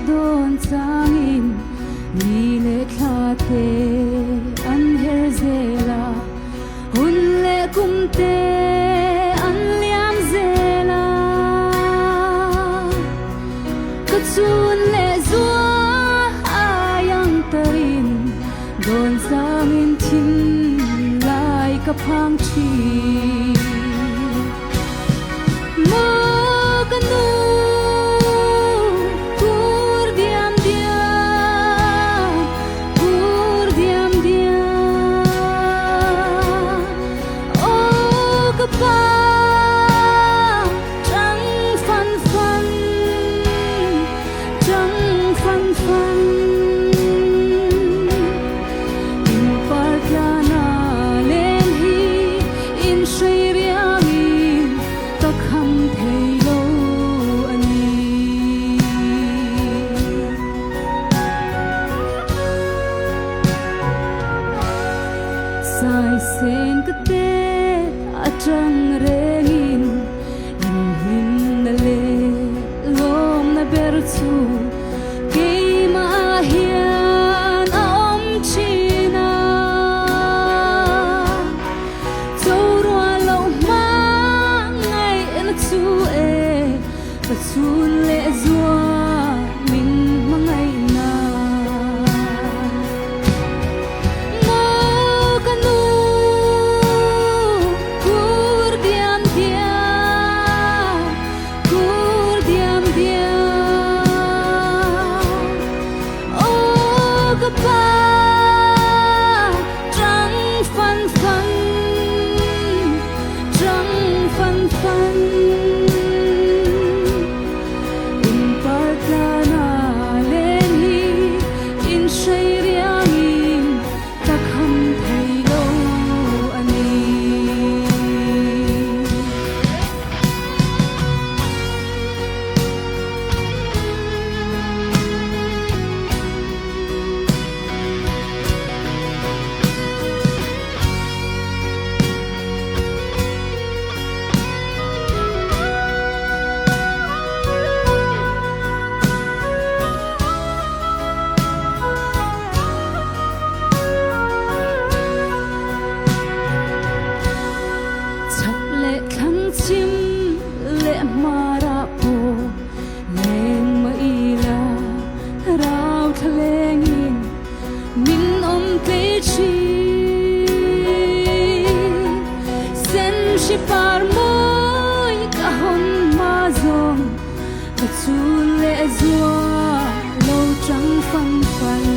don changin ni le thate an herzela hun le kumte an liam zela katsun le zua ayang tarin don changin thin lai ka phang chi sai sen kate atang rengin in hin na le lom na berchu ke ma hian om china choro lo ma ngai en chu e ta chun le zua min mangai na chim le mara po leng ma ila rau thlengin min om te chi sen shi par moi ka hon ma zong ka chu le zua lo trăng phăng phăng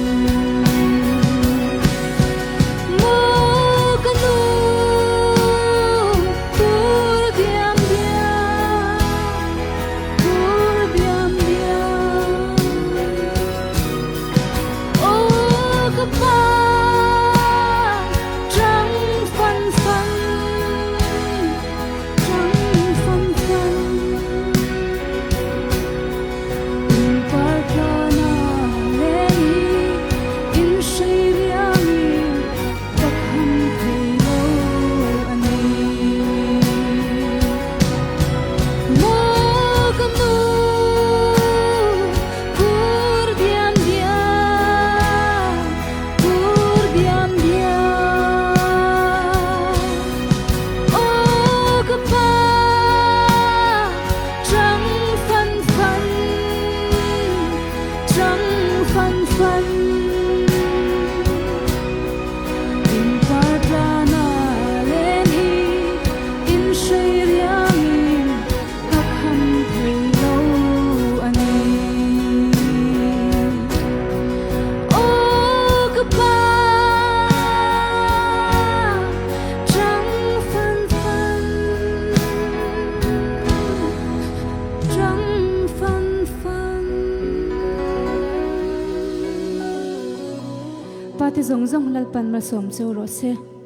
pati zong zong lalpan ma som chu ro se